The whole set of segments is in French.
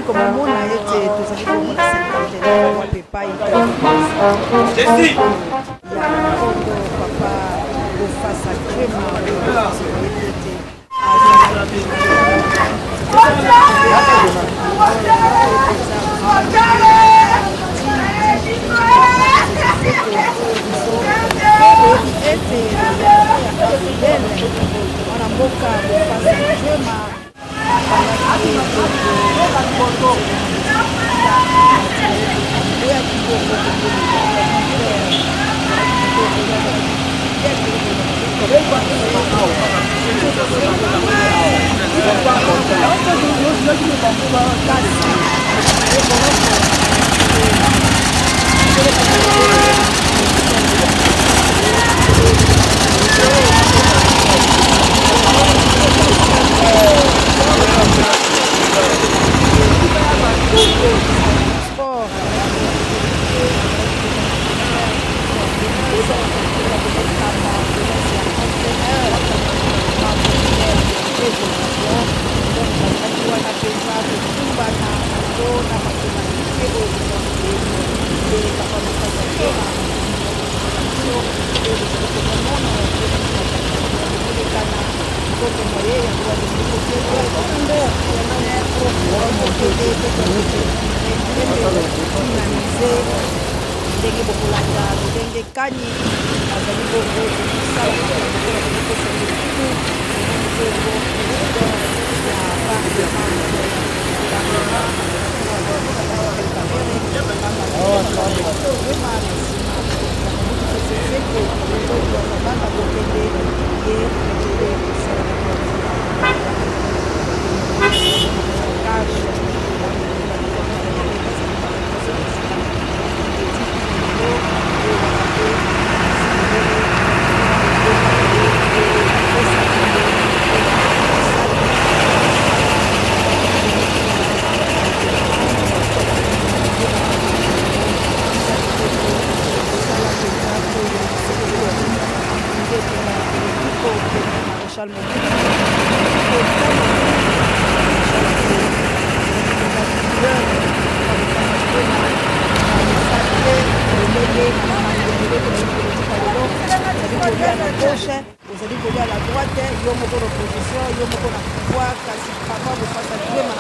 donc mon a été tous les jours c'est pas Jessie. Papa au face à crème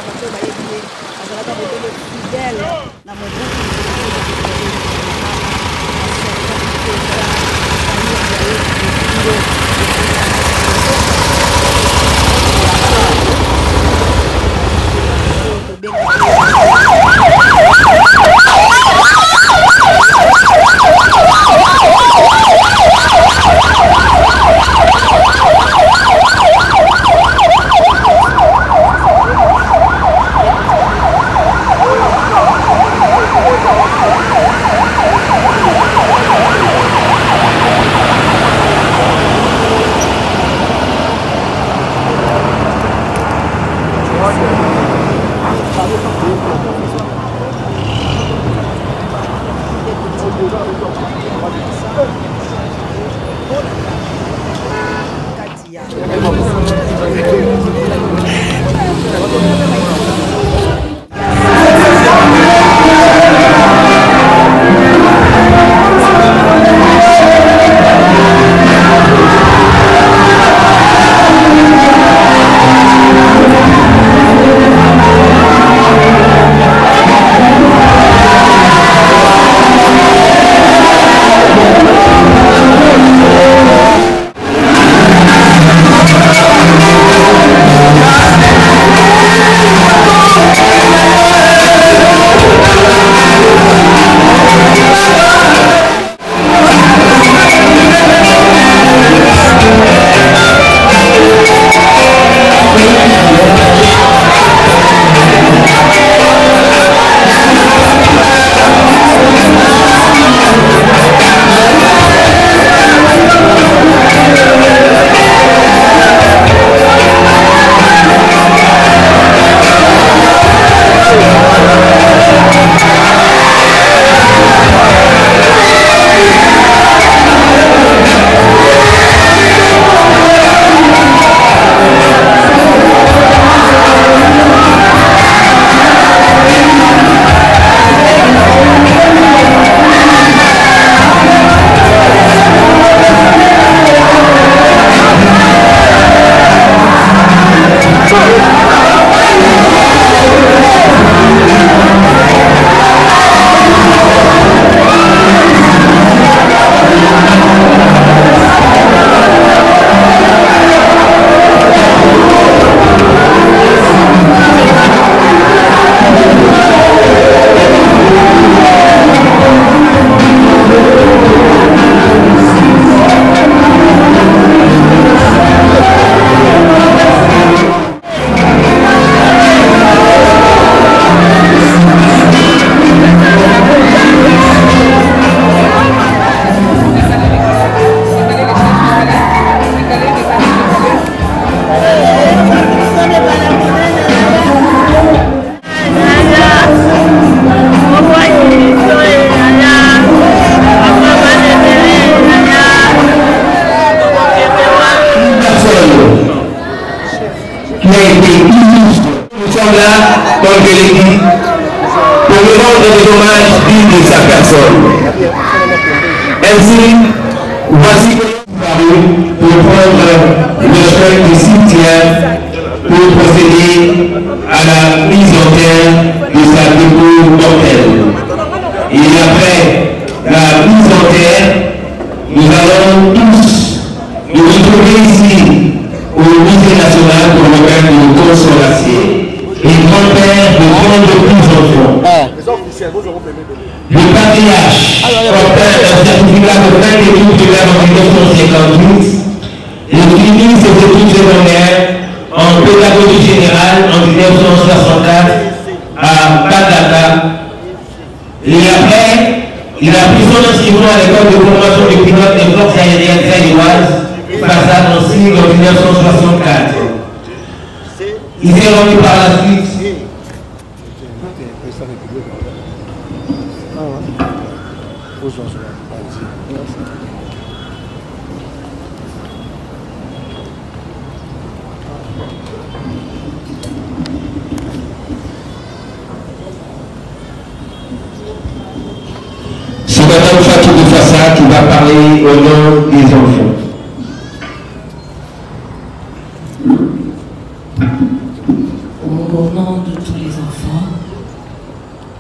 l'église pour lui rendre des hommages dignes de sa personne. Ainsi, voici que nous parlons pour prendre le chemin du cimetière pour procéder à la mise en terre de sa dépouille mortelle. Et après la mise en terre, nous allons tous nous retrouver ici au musée national pour le bain de consolation. Et grand-père de 32 enfants. Le patriarche portait un certificat de fin d'études de l'ère en 1958 et finit ses études secondaires en pédagogie générale en 1964 à Bagdad. Et après, il a pris son inscription à l'école de formation de pilotes des forces aériennes zaïroises, passage en sigle en 1964. Il s'est rendu par la suite c'est Madame Fatou de Fassa qui va parler au nom des enfants. Au nom de tous les enfants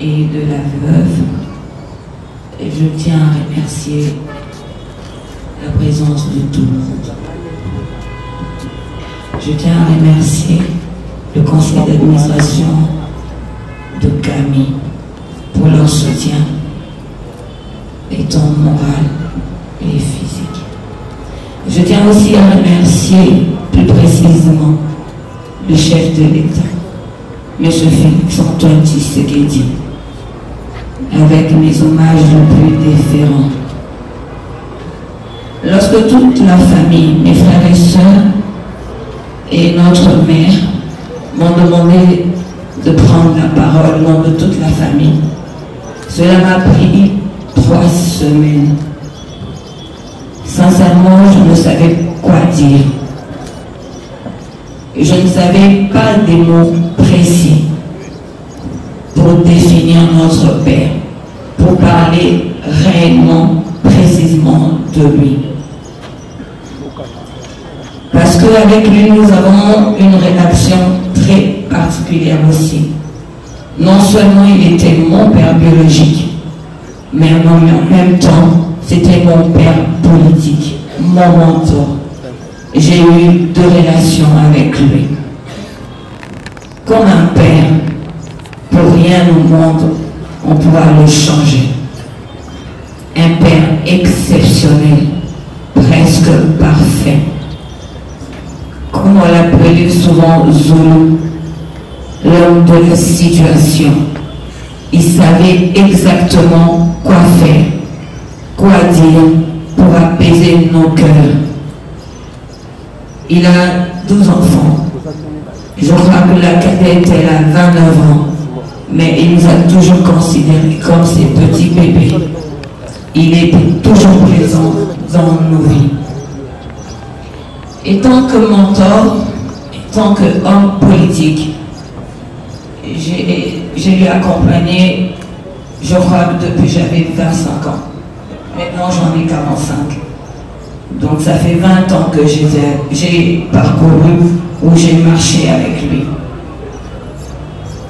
et de la veuve, je tiens à remercier la présence de tout le monde. Je tiens à remercier le conseil d'administration de Camille pour leur soutien, étant moral et physique. Je tiens aussi à remercier plus précisément le chef de l'État, M. Félix Antoine Tshisekedi, avec mes hommages les plus déférents. Lorsque toute la famille, mes frères et sœurs et notre mère m'ont demandé de prendre la parole au nom de toute la famille, cela m'a pris 3 semaines. Sincèrement, je ne savais quoi dire. Je ne savais pas des mots précis pour définir notre Père, pour parler réellement, précisément de lui. Parce qu'avec lui, nous avons une réaction très particulière aussi. Non seulement il était mon père biologique, mais en même temps, c'était mon père politique, mon mentor. J'ai eu 2 relations avec lui. Comme un père, pour rien au monde, on pourra le changer. Un père exceptionnel, presque parfait. Comme on l'appelait souvent Zulu, l'homme de la situation. Il savait exactement quoi faire, quoi dire pour apaiser nos cœurs. Il a 12 enfants. Je crois que la cadette, elle a 29 ans. Mais il nous a toujours considérés comme ses petits bébés. Il est toujours présent dans nos vies. Et tant que mentor, et tant qu'homme politique, je l'ai accompagné, je crois, depuis que j'avais 25 ans. Maintenant, j'en ai 45. Donc, ça fait 20 ans que j'ai parcouru ou j'ai marché avec lui.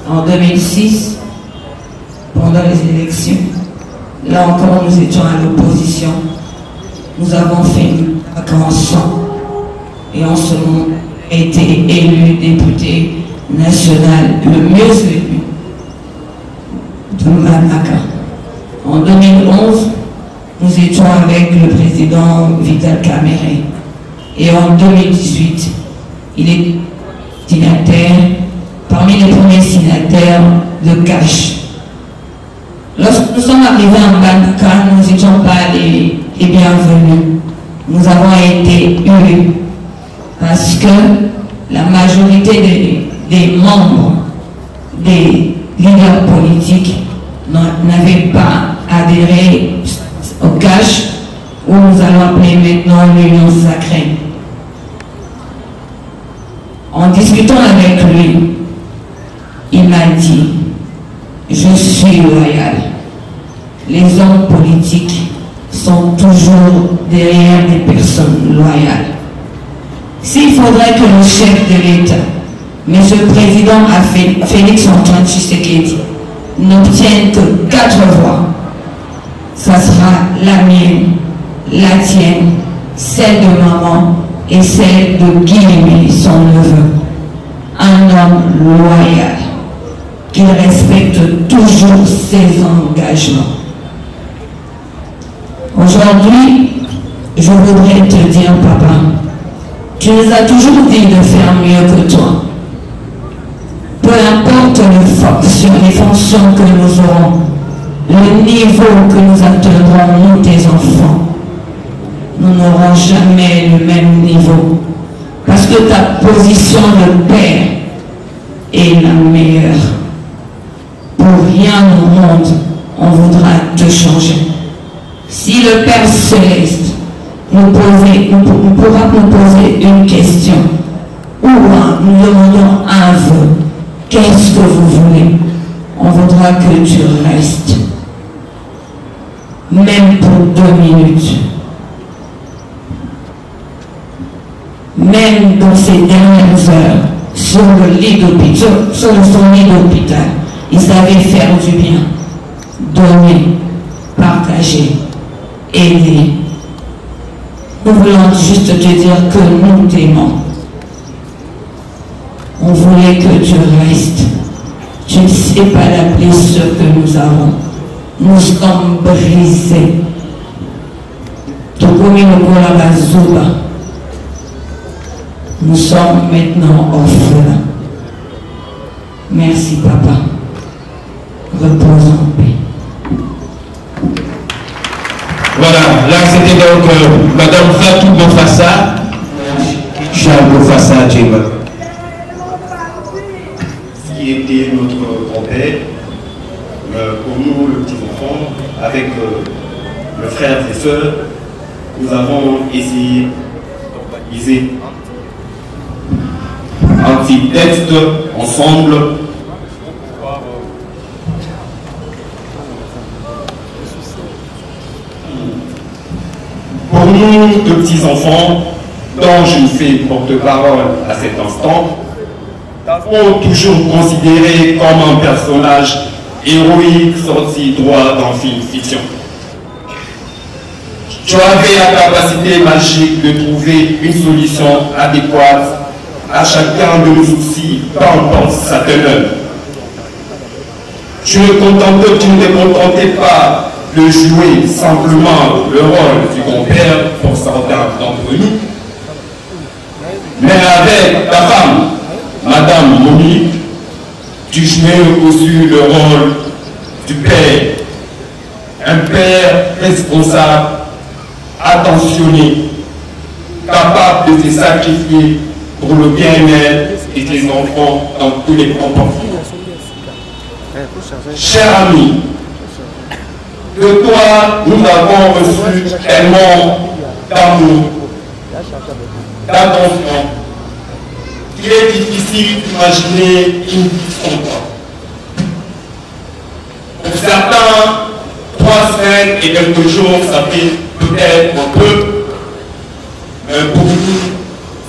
En 2006, pendant les élections, là encore, nous étions à l'opposition. Nous avons fait une vacances et en ce moment, été élu député national le mieux élu de Manaka. En 2011, nous étions avec le président Vital Kamerhe. Et en 2018, il est signataire, parmi les premiers signataires de Cash. Lorsque nous sommes arrivés en Manaka, nous n'étions pas les bienvenus. Nous avons été élus parce que la majorité des membres, des leaders politiques n'avaient pas adhéré au Cash, où nous allons appeler maintenant l'Union Sacrée. En discutant avec lui, il m'a dit, je suis loyal. Les hommes politiques sont toujours derrière des personnes loyales. S'il faudrait que le chef de l'État, M. le Président Félix-Antoine Tshisekedi, n'obtienne que 4 voix, ça sera la mienne, la tienne, celle de maman et celle de Guillemé, son neveu. Un homme loyal, qui respecte toujours ses engagements. Aujourd'hui, je voudrais te dire, papa, tu nous as toujours dit de faire mieux que toi. Peu importe les fonctions que nous aurons, le niveau que nous atteindrons, nous, tes enfants, nous n'aurons jamais le même niveau. Parce que ta position de père est la meilleure. Pour rien au monde, on voudra te changer. Si le Père Céleste pourra nous poser une question, ou nous demandons un vœu, qu'est-ce que vous voulez? On voudra que tu restes, même pour 2 minutes. Même dans ces dernières heures, sur son lit d'hôpital, il savait faire du bien, donner, partager, aider. Nous voulons juste te dire que nous t'aimons. On voulait que tu restes. Tu ne sais pas la blessure que nous avons. Nous sommes brisés. Tout comme le Zuba. Nous sommes maintenant orphelins. Merci, papa. Repose en paix. Voilà, là c'était donc Madame Fatou Bofassa, Charles Bofassa Djema. Qui était notre grand-père, pour nous, le petit enfant, avec le frère et sœurs, nous avons essayé d'organiser un petit texte ensemble. Pour nous, de petits-enfants, dont je me fais porte-parole à cet instant, nous avons toujours considéré comme un personnage héroïque sorti droit d'un film fiction. Tu avais la capacité magique de trouver une solution adéquate à chacun de nos soucis, peu importe sa teneur. Tu ne te contentais pas de jouer simplement le rôle du grand-père pour certains d'entre nous, mais avec ta femme, Madame Monique, tu jouais aussi le rôle du père, un père responsable, attentionné, capable de se sacrifier pour le bien-être de tes enfants dans tous les comportements. Cher ami, de toi, nous avons reçu tellement d'amour, d'attention, qu'il est difficile d'imaginer une vie sans toi. Pour certains, 3 semaines et quelques jours, ça fait peut-être un peu, mais pour nous,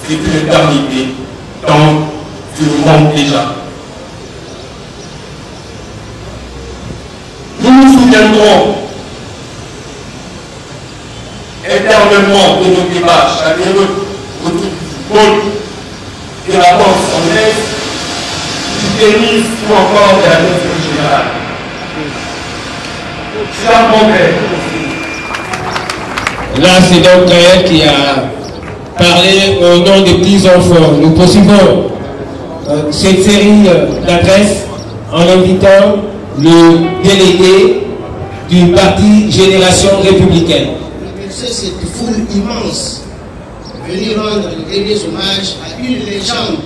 c'est une éternité. Donc, tu nous manques déjà. Nous nous souviendrons éternellement de nos débats chaleureux autour du football, de la boxe anglaise, du tennis ou encore de la musique générale. Cher mon père. Là, c'est donc Gaël qui a parlé au nom des petits-enfants. Nous poursuivons cette série d'adresses en invitant le délégué du parti Génération Républicaine. Remercier cette foule immense, venir rendre des hommages à une légende,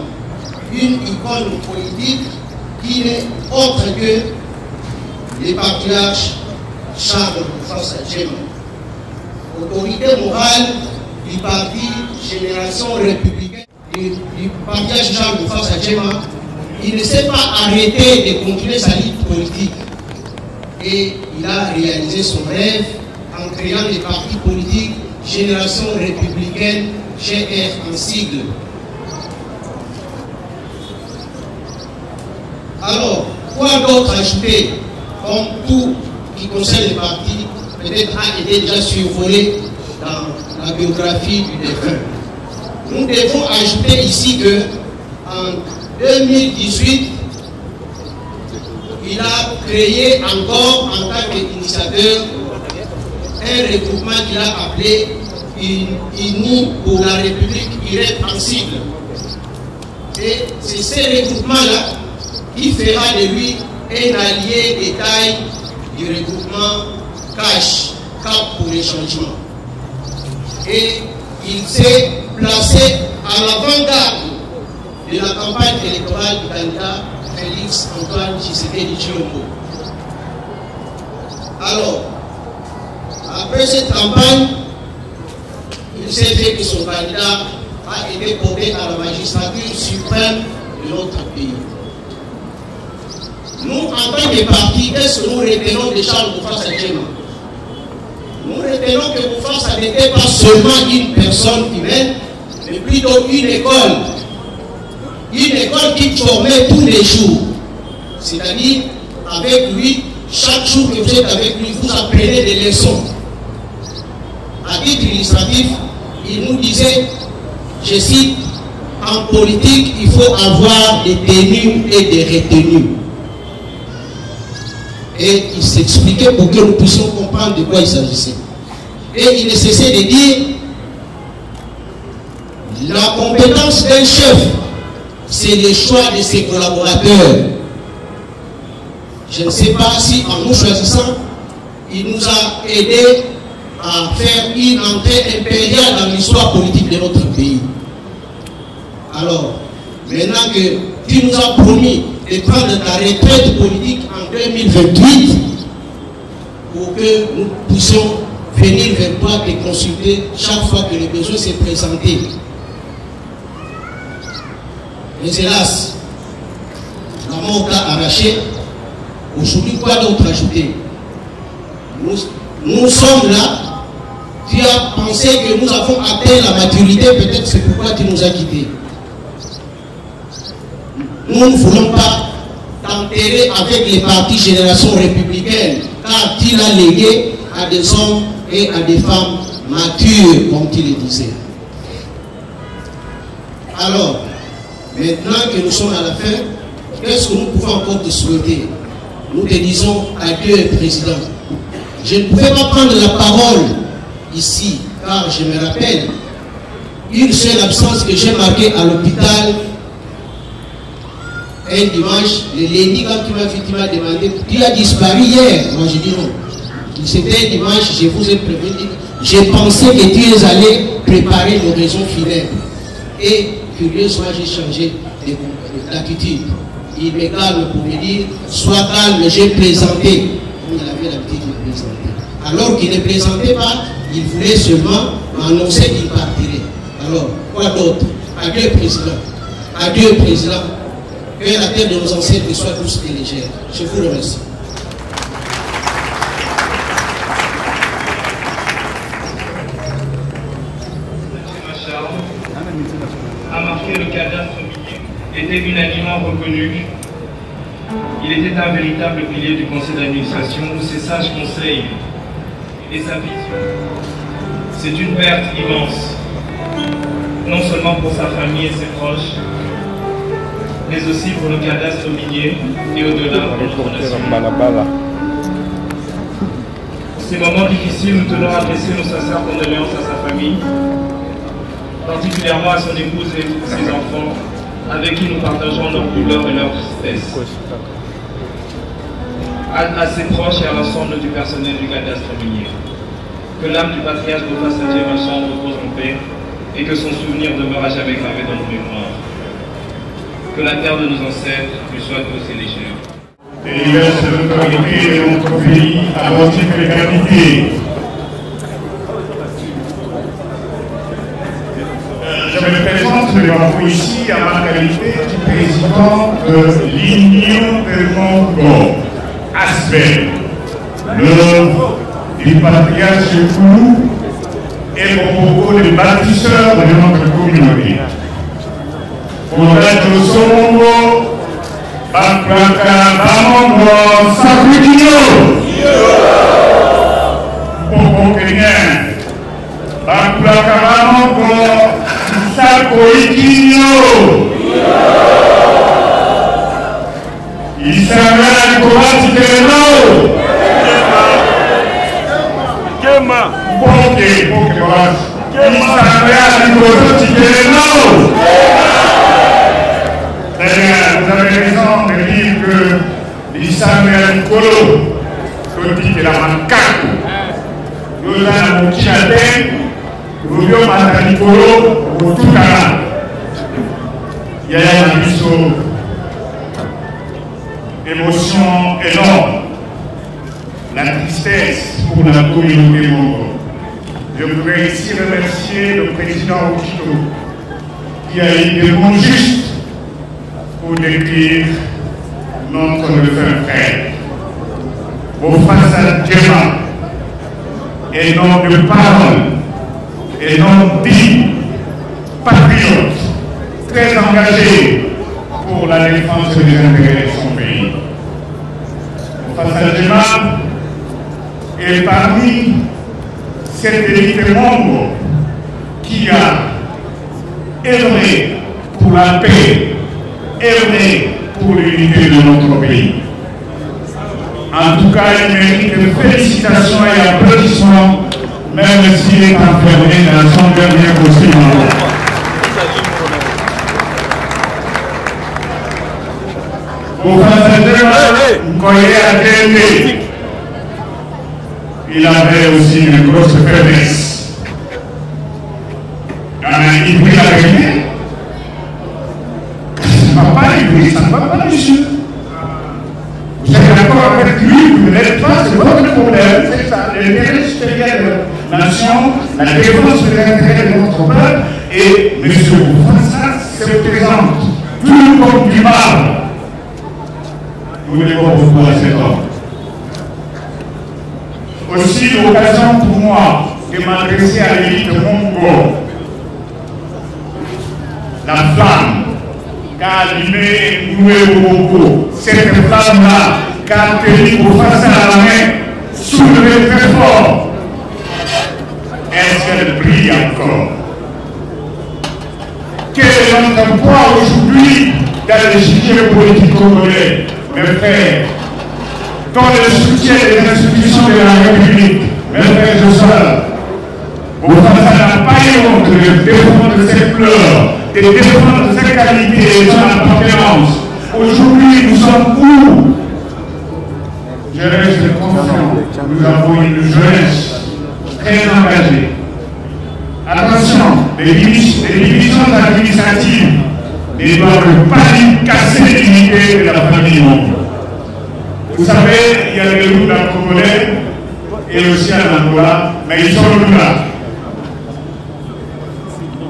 une icône politique qui n'est autre que les patriarches Charles Bofassa Djema. Autorité morale du parti Génération Républicaine, du patriarche Charles Bofassa Djema, il ne s'est pas arrêté de continuer sa lutte politique. Et il a réalisé son rêve en créant les partis politiques Génération républicaine, GR en sigle. Alors, quoi d'autre ajouter, comme tout qui concerne les partis, peut-être a été déjà survolé dans la biographie du défunt. Nous devons ajouter ici que en 2018, il a créé encore en tant qu'initiateur un regroupement qu'il a appelé Unis pour la République irrépressible. Et c'est ce regroupement-là qui fera de lui un allié de taille du regroupement CACH, Cap pour les changements. Et il s'est placé à l'avant-garde de la campagne électorale du candidat Félix Antoine Tshisekedi Tshilombo. Alors, après cette campagne, il s'est fait que son candidat a été porté à la magistrature suprême de notre pays. Nous, en tant que parti, qu'est-ce que nous retenons de Charles Boufa Sadjema? Nous retenons que Boufa Sadjema n'était pas seulement une personne humaine, mais plutôt une école. Une école qui formait tous les jours. C'est-à-dire, avec lui, chaque jour que vous êtes avec lui, vous apprenez des leçons. À titre illustratif, il nous disait, je cite, en politique, il faut avoir des tenues et des retenues. Et il s'expliquait pour que nous puissions comprendre de quoi il s'agissait. Et il ne cessait de dire, la compétence d'un chef, c'est le choix de ses collaborateurs. Je ne sais pas si en nous choisissant, il nous a aidés à faire une entrée impériale dans l'histoire politique de notre pays. Alors, maintenant que tu nous as promis de prendre ta retraite politique en 2028 pour que nous puissions venir vers toi et consulter chaque fois que le besoin s'est présenté. Mais hélas, la mort a arraché. Aujourd'hui, quoi d'autre ajouter? Nous sommes là. Tu as pensé que nous avons atteint la maturité, peut-être c'est pourquoi tu nous as quittés. Nous ne voulons pas t'enterrer avec les partis Génération républicaine, car tu l'as légué à des hommes et à des femmes matures, comme tu le disais. Alors, maintenant que nous sommes à la fin, qu'est-ce que nous pouvons encore te souhaiter? Nous te disons adieu, Président. Je ne pouvais pas prendre la parole ici, car je me rappelle une seule absence que j'ai marquée à l'hôpital un dimanche, le lundi, quand tu m'as demandé, tu as disparu hier. Moi je dis non. C'était un dimanche, je vous ai prévenu. J'ai pensé que tu es allé préparer l'oraison funèbre. Et curieusement, j'ai changé d'attitude. Il me calme pour me dire, sois calme, j'ai plaisanté. Il avait l'habitude de plaisanter. Alors qu'il ne plaisantait pas, il voulait seulement annoncer qu'il partirait. Alors, quoi d'autre? Adieu, Président. Adieu, Président. Que la terre de nos ancêtres soit douce et légère. Je vous remercie. A marqué le cadastre était unanimement reconnu. Il était un véritable pilier du conseil d'administration où ses sages conseils et sa vision. C'est une perte immense, non seulement pour sa famille et ses proches, mais aussi pour le cadastre minier et au-delà pour notre nation. Pour ces moments difficiles, nous tenons à adresser nos sincères condoléances à sa famille, particulièrement à son épouse et ses enfants, avec qui nous partageons leur douleur et leur tristesse. À ses proches et à l'ensemble du personnel du cadastre minier. Que l'âme du patriarche Boufa Sadjema repose en paix et que son souvenir demeure à jamais gravé dans nos mémoires. Que la terre de nos ancêtres lui soit douce et légère. Les diverses autorités de notre pays à titre de qualité. Je me présente devant vous trouve ici à ma qualité de président de l'Union de Mongo, ASBEL, l'œuvre du patriarche Koulou et mon propos de bâtisseur de notre communauté. Pour être Somongo, Bakwaka, Bamongo, Sakudino, Popo Kenyan, Bakwaka, Bamongo, Sakoikino, Isabelle Kouati Kema, Poké, Isabelle Kouati D'ailleurs, vous avez raison de dire que l'Isabelle Kolo, Koti de la Mankaku, nous avons mon Tchadé, nous avons Matani Kolo, pour tout Kala. Il y a une émotion énorme, la tristesse pour la communauté Mongo. Je voudrais ici remercier le président Okito qui a eu des mots justes pour décrire notre frère. Vos façades Djema, et nom de parole, et nom digne, patriote, très engagé pour la défense des intérêts de son pays. Vos façades Djema est parmi cette élite Mongo qui a œuvré pour la paix, œuvré pour l'unité de notre pays. En tout cas, il mérite de félicitations et applaudissements, même s'il est enfermé dans son dernier costume. Pour faire il avait aussi une grosse faiblesse. Il prit la vérité. Ça ne va pas, ça ne va pas, monsieur. Vous êtes d'accord avec lui, vous n'êtes pas, c'est votre problème, c'est ça. L'intérêt supérieur de la nation, la défense des intérêts de notre peuple, et monsieur Bouffassa se présente tout comme du mal. Nous devons beaucoup à cet homme. Aussi l'occasion pour moi de m'adresser à l'élite Mongo, la flamme qu'a allumé Noué Mongo, cette flamme-là qu'a tenu pour face à la main, soulevée très fort. Est-ce qu'elle brille encore? Quel est notre poids aujourd'hui dans le sujet politique congolais, mes frères? Dans le soutien des institutions de la République, mes frères et sœurs, Bouffassa n'a pas eu honte de défendre ses fleurs, de défendre ses qualités et son appartenance. Aujourd'hui, nous sommes où? Je reste confiant. Nous avons une jeunesse très engagée. Attention, les divisions administratives ne doivent pas casser l'unité de la famille Mongo. Vous savez, il y a des loups dans le Congolais et aussi en Angola, mais ils sont là.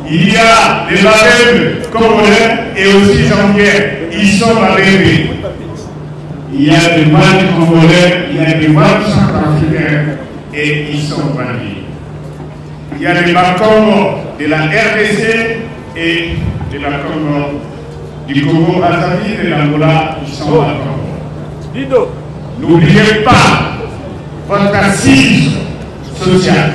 Il y a des aveugles congolais et aussi janvier, ils sont aveugles. Il y a des bandits congolais, il y a des bandits centrafricains et ils sont bandits. Il y a des Bakongo de la RDC et de la Congo, du Congo Brazzaville et de l'Angola, ils sont à Congo. N'oubliez pas votre assise sociale,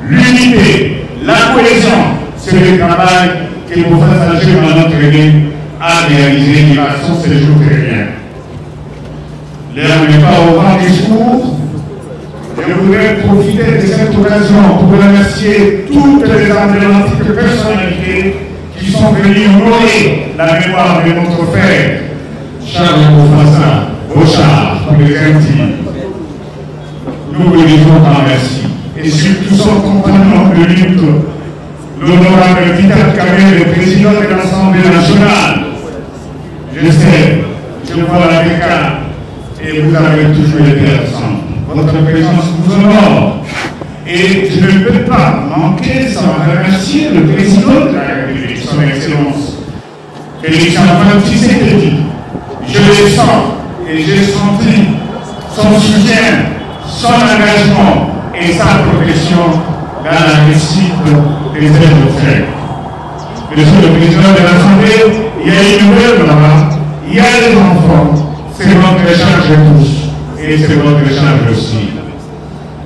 l'unité, la cohésion, c'est le travail que Bouffassa Djema, notre aîné, a réalisé de façon ces jours terriens. L'heure n'est pas au grand discours. Je voudrais profiter de cette occasion pour remercier toutes les emblématiques personnalités qui sont venues honorer la mémoire de notre frère, Charles Bouffassa, Bochard, pour les intimes. Nous lui disons un merci. Et surtout son compagnon de lutte, l'honorable Vital Kamerhe, le président de l'Assemblée nationale. Je sais, je vois la décade et vous avez toujours été ensemble. Votre présence vous honore. Et je ne peux pas manquer sans remercier le président de la République, son Excellence, Félix Antoine Tshisekedi, je le sens et j'ai senti son soutien, son engagement et sa protection dans la réussite des œuvres. Monsieur le Président de l'Assemblée, il y a une nouvelle là-bas, il y a des enfants, c'est votre échange tous et c'est votre échange aussi.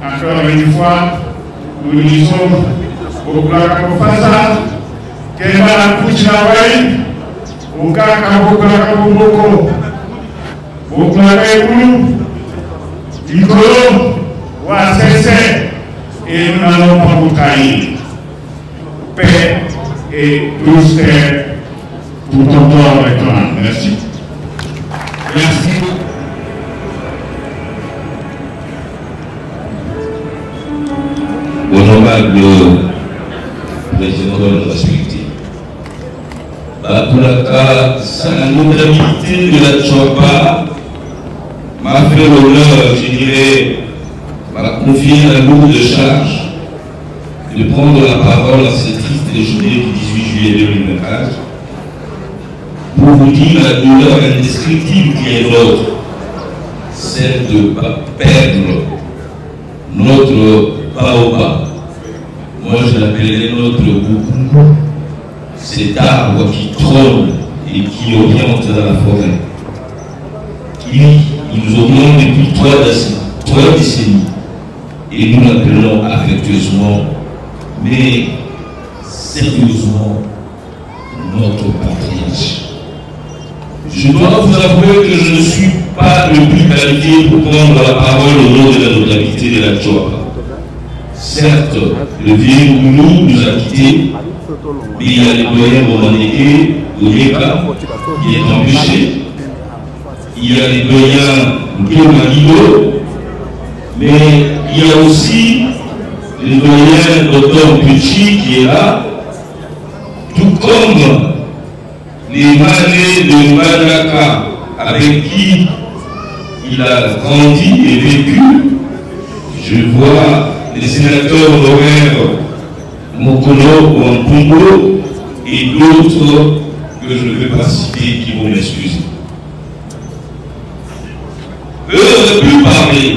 Encore une fois, nous disons au Blacko Fassa, qu'elle va la Pouchinawai, au Kakaboko Boko, au Blacko, Nicolo, ou à Cessé, et nous n'allons pas vous trahir. Paix et douce terre pour ton corps et ton âme. Merci. Merci. Honorable président de la respecté. Pour la notabilité de la Tchouapa m'a fait l'honneur, je dirais, m'a confié la lourde charge de prendre la parole à cette triste journée du 18 juillet 2024 pour vous dire la douleur indescriptible qui est l'autre, celle de perdre notre baobab. Moi je l'appellerais notre boucou, cet arbre qui trône et qui oriente dans la forêt. Il nous oriente depuis 3 décennies et nous l'appelons affectueusement, mais sérieusement, notre patriarche. Je dois vous avouer que je ne suis pas le plus qualifié pour prendre la parole au nom de la notabilité de la Tchouapa. Certes, le vieux Goulou nous a quittés, mais il y a les doyens Romanégué, Oyeka, qui est empêché. Il y a les doyens Guémalido, mais il y a aussi le doyen Dr Pucci qui est là, tout comme les manés de Madaka avec qui il a grandi et vécu. Je vois les sénateurs honoraires Mokono ou Mpungo et d'autres que je ne vais pas citer qui vont m'excuser. Eux auraient pu parler,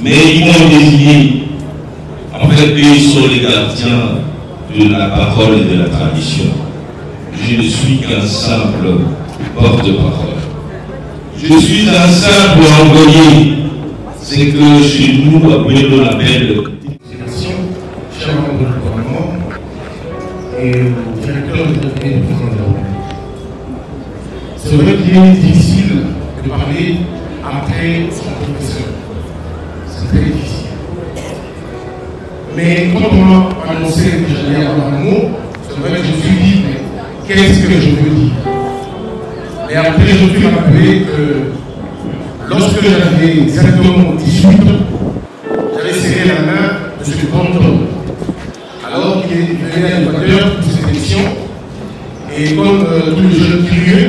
mais ils m'ont désigné. En fait, eux, ils sont les gardiens de la parole et de la tradition. Je ne suis qu'un simple porte-parole. Je suis un simple envoyé. C'est que chez nous, après on appelle Cher membre du gouvernement et directeur du cabinet du président de la République. C'est vrai qu'il est difficile de parler après son professeur. C'est très difficile. Mais quand on m'a annoncé que j'allais avoir un mot, c'est vrai que je me suis dit, mais qu'est-ce que je veux dire? Et après, je me suis rappelé que lorsque j'avais exactement 18 ans, j'avais serré la main de M. Ponton, alors qu'il venait à l'Équateur pour cette émission. Et comme tous les jeunes curieux,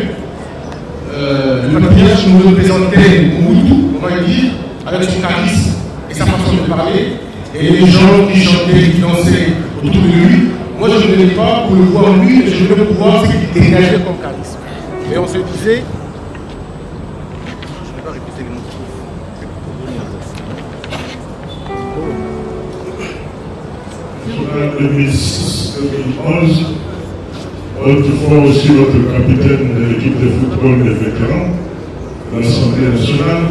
le patriarche nous représentait Mobutu, on va dire, avec son charisme et sa façon de parler, et les gens qui chantaient, qui dansaient autour de lui. Moi, je ne venais pas pour le voir lui, mais je voulais pouvoir ce qu'il dégageait comme charisme. Et on se disait, je ne vais pas répéter les mots. En 2006-2011, autrefois aussi votre capitaine de l'équipe de football des vétérans de l'Assemblée nationale,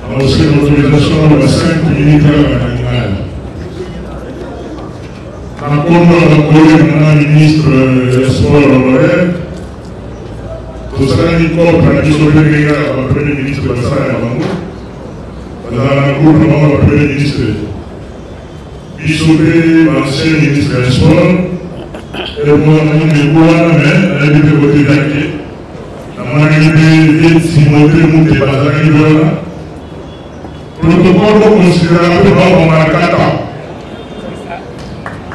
a aussi l'autorisation de la 5 militaires animale. Comme le ministre des Sports honoraire, tout ça n'est pas pour la mission de le Premier ministre de la Salle avant nous. Dans le gouvernement, le Premier ministre Bissoué, l'ancien ministre des Sports, et moi, je suis là, je suis côté d'Aké. Je suis Timothée Mouté Bazari Viola. Protocole considérable comme un kata.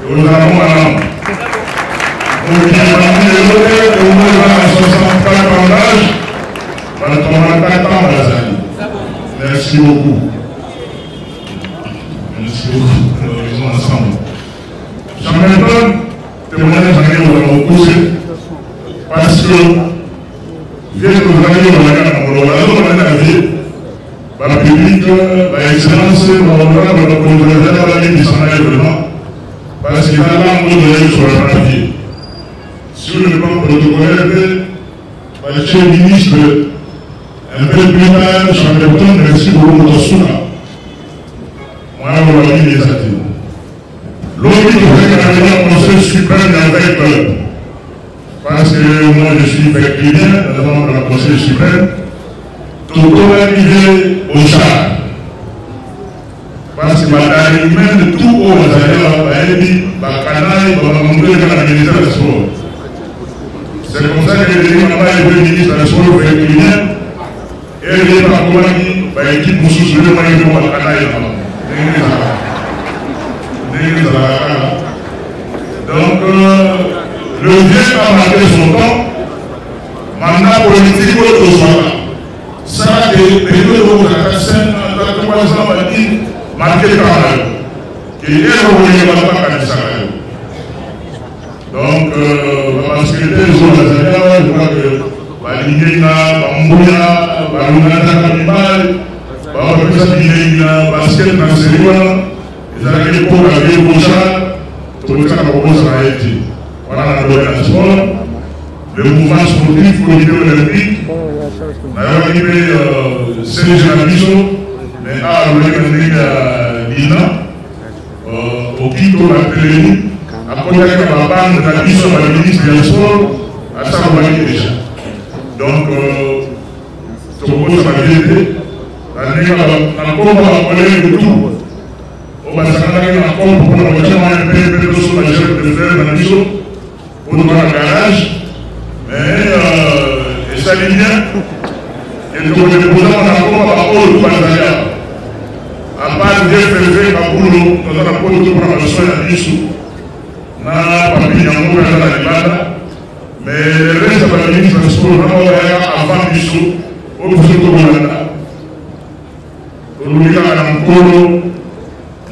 Nous avons un an. Nous avons un 64 ans d'âge. Nous avons 4 ans d'âge. Merci beaucoup. Merci beaucoup. Nous sommes ensemble. J'en ai pas témoignage à nous avons poussé. l'excellence, l'honorable représentant qui s'en est vraiment, parce qu'il a l'angle sur le papier. Sur le plan protocolaire, le chef ministre, un peu plus tard, Chamberton, merci beaucoup de Souna. Moi, on va dire les actifs. L'autre qui fait qu'un conseil suprême avec parce que moi je suis véhiculien, dans le conseil suprême, tout est arrivé au char. Parce que l'arrivée de tout au c'est comme ça que le ministre de la sport véhiculien et le l'équipe pour soutenir le donc, le vieux a marqué son temps, mandat politique au soir. Ça, les deux de la scène, dans 3 ans, a dit, marqué le travail. Et il est revenu à la donc, parce que les gens, je crois que Balingena, Bambouya, Balunata Kanibal, Babakisa basket dans ces lois, ils arrivent pour la vie au chat, tout ça propose à Haïti. Voilà la sport, le mouvement sportif, le comité olympique, on a arrivé Serge Nabiso, mais à l'Ina, au Quito, la Télénie, à côté de la bande de la mission de la ministre des Sports, à Saint-Ouen déjà. Donc, je propose à la vérité, la combat à collègue de tout. On va s'arrêter dans la combat pour la voiture, un peu de soulageur de faire dans la mission, pour nous dans le garage. Mais, et ça dit bien, et nous avons déposé dans la combat à Paul Panzaya. À part de faire par Paulo, nous avons apporté tout pour la soin à l'issue. Na papi yango na la libanda mais le reste de la ministre de sport na avant biso au biso to bolanda to lika na mkolo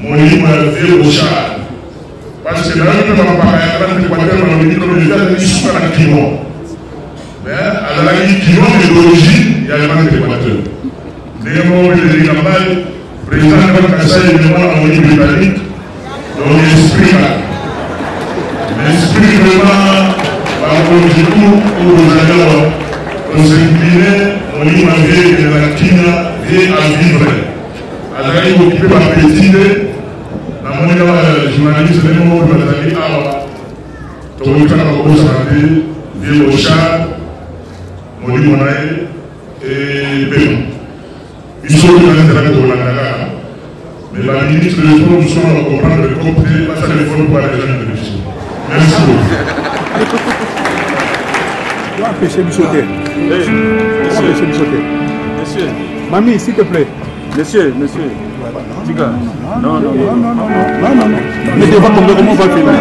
molimo ya vie au char parce que là on va pas ya kana kwa tellement on dit que les gens ils sont à Kino mais à la Kino de l'origine il y a le manque d'équateur les mots de l'Ignambal président de Kassai et le monde en britannique donc l'esprit là l'esprit vraiment, par contre, du coup, où nous allons on s'incliner, on y m'a vu que la Kina vient à vivre. Alors, il faut occuper par petite, la moindre journaliste, les mots de la Zali Awa, tout le temps, on va santé, vient au char, Moli Monaï et Bénon. Ils sont tous dans l'intérêt de la Naga. Mais la ministre des Sports, nous sommes à comprendre le côté, pas ça les fonds pour les gens de l'émission. Merci beaucoup. On va empêcher de sauter. Monsieur. Mamie, s'il te plaît. Monsieur. Tika. Non. Mettez pas comme comment on va filmer.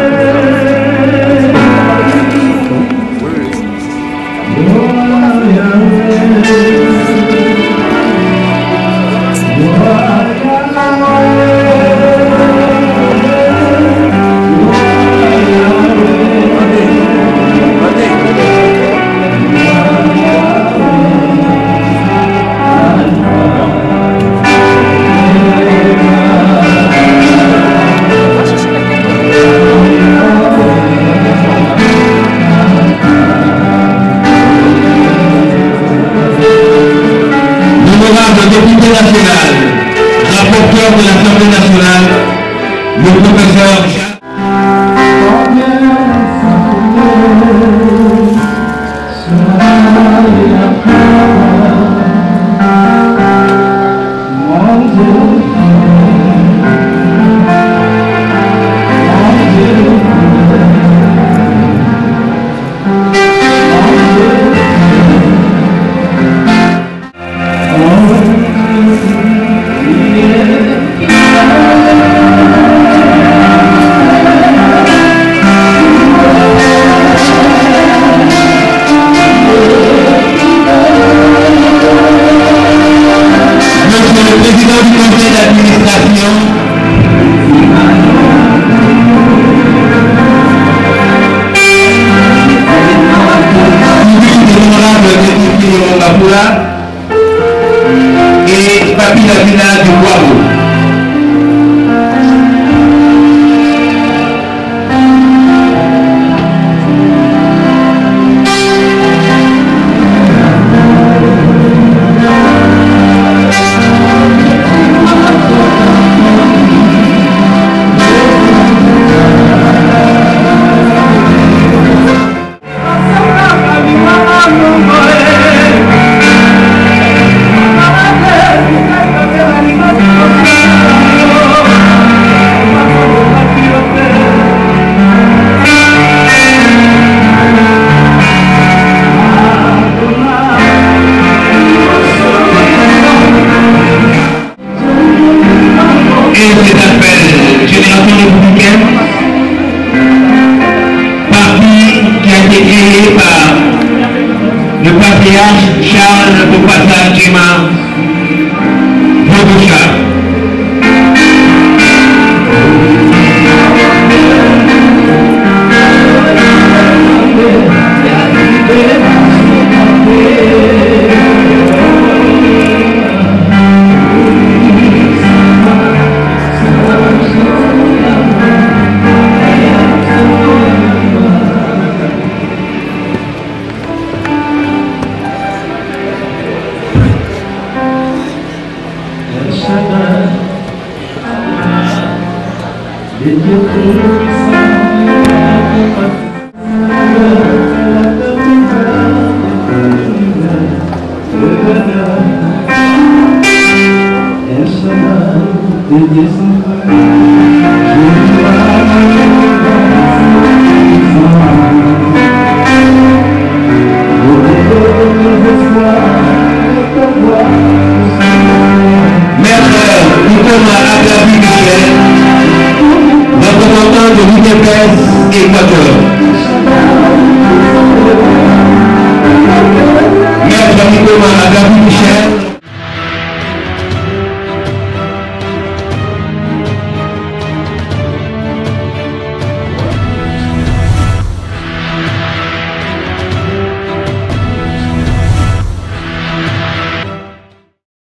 Député national, rapporteur de l'Assemblée nationale, le professeur Jacques. la villa du Boireau. Le patriarche Charles Bokassa Djema Bokassa. Représentant de l'UDPS Équateur. Maître Nicolas Agabi Michel.